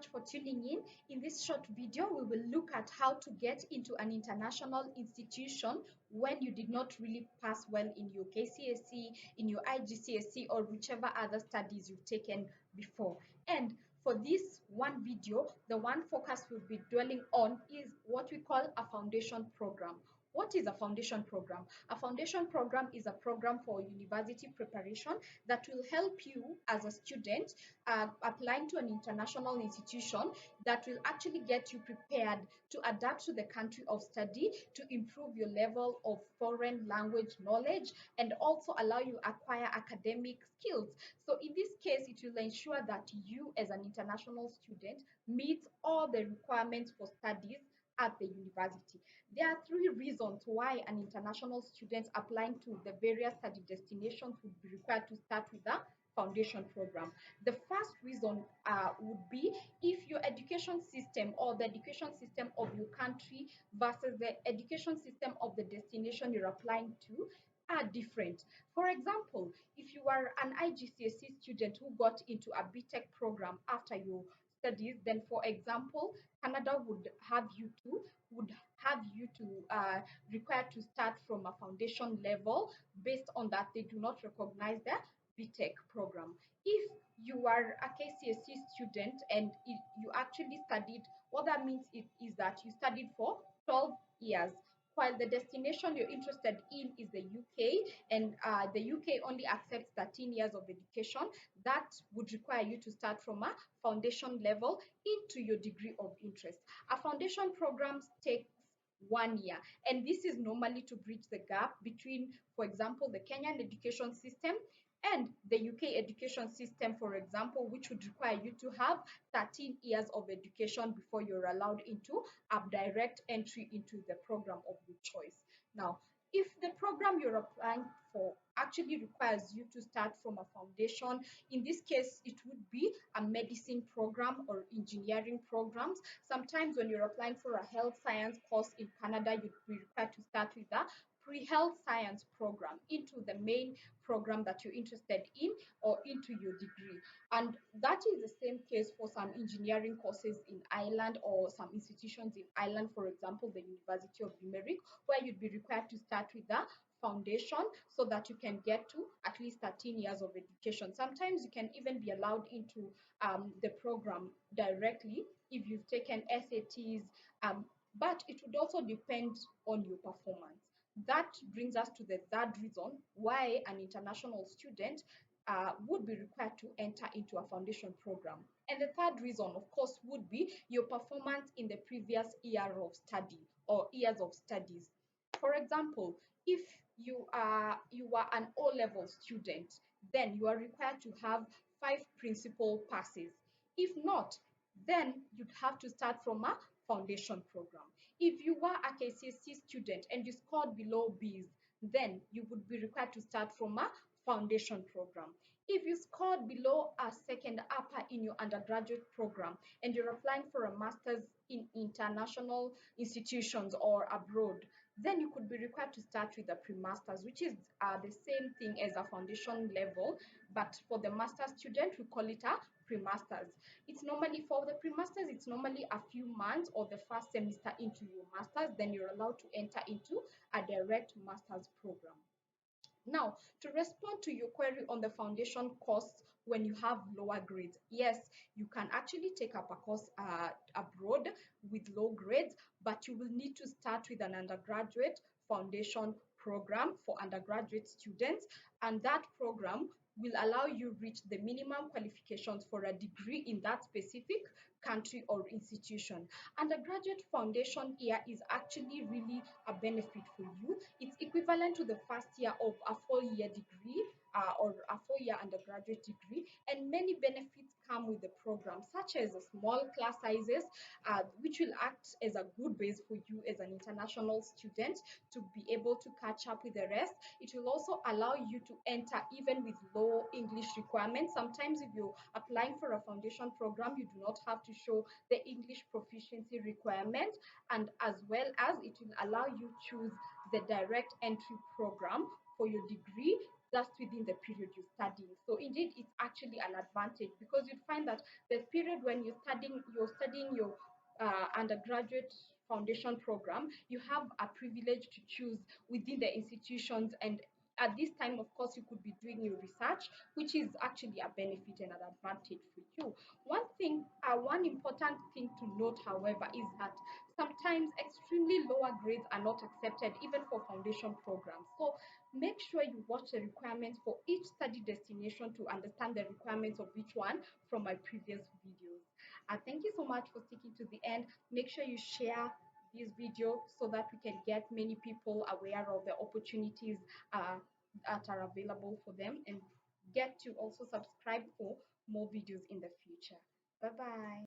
much for tuning in. In this short video, we will look at how to get into an international institution when you did not really pass well in your KCSE, in your IGCSE, or whichever other studies you've taken before. And for this one video, the one focus we'll be dwelling on is what we call a foundation program. What is a foundation program? A foundation program is a program for university preparation that will help you as a student applying to an international institution, that will actually get you prepared to adapt to the country of study, to improve your level of foreign language knowledge, and also allow you acquire academic skills. So in this case, it will ensure that you as an international student meet all the requirements for studies at the university. There are three reasons why an international student applying to the various study destinations would be required to start with a foundation program. The first reason would be if your education system or the education system of your country versus the education system of the destination you're applying to are different. For example, if you are an IGCSE student who got into a BTech program after your studies, then for example, Canada would have you to required to start from a foundation level based on that they do not recognize the BTech program. If you are a KCSE student and you actually studied, what that means is that you studied for 12 years, while the destination you're interested in is the UK, and the UK only accepts 13 years of education, that would require you to start from a foundation level into your degree of interest. A foundation program takes 1 year, and this is normally to bridge the gap between, for example, the Kenyan education system and the UK education system, for example, which would require you to have 13 years of education before you're allowed into a direct entry into the program of your choice. Now, if the program you're applying for actually requires you to start from a foundation, in this case, it would be a medicine program or engineering programs. Sometimes when you're applying for a health science course in Canada, you'd be required to start with a pre-health science program into the main program that you're interested in or into your degree. And that is the same case for some engineering courses in Ireland or some institutions in Ireland, for example, the University of Limerick, where you'd be required to start with the foundation so that you can get to at least 13 years of education. Sometimes you can even be allowed into the program directly if you've taken SATs, but it would also depend on your performance. That brings us to the third reason why an international student would be required to enter into a foundation program. And the third reason, of course, would be your performance in the previous year of study or years of studies. For example, if you are an O-level student, then you are required to have 5 principal passes. If not, then you'd have to start from a foundation program. If you were a KCSE student and you scored below B's, then you would be required to start from a foundation program. If you scored below a second upper in your undergraduate program and you're applying for a master's in international institutions or abroad, then you could be required to start with a pre-masters, which is the same thing as a foundation level, but for the master student, we call it a pre-masters. It's normally for the pre-masters, it's normally a few months or the first semester into your masters, then you're allowed to enter into a direct master's program. Now, to respond to your query on the foundation course when you have lower grades, yes, you can actually take up a course abroad with low grades, but you will need to start with an undergraduate foundation program for undergraduate students, and that program will allow you reach the minimum qualifications for a degree in that specific country or institution. Undergraduate foundation year is actually really a benefit for you. It's equivalent to the first year of a 4-year degree or a 4-year undergraduate degree, and many benefits come with the program, such as small class sizes, which will act as a good base for you as an international student to be able to catch up with the rest. It will also allow you to enter even with low English requirements. Sometimes if you're applying for a foundation program, you do not have to show the English proficiency requirement, and as well as it will allow you choose the direct entry program for your degree just within the period you're studying. So indeed, it's actually an advantage because you'd find that the period when you're studying your undergraduate foundation program, you have a privilege to choose within the institutions. And at this time, of course, you could be doing your research, which is actually a benefit and an advantage for you. One important thing to note, however, is that sometimes extremely lower grades are not accepted even for foundation programs. So make sure you watch the requirements for each study destination to understand the requirements of each one from my previous videos. Thank you so much for sticking to the end. Make sure you share this video so that we can get many people aware of the opportunities that are available for them, and get to also subscribe for more videos in the future. Bye bye.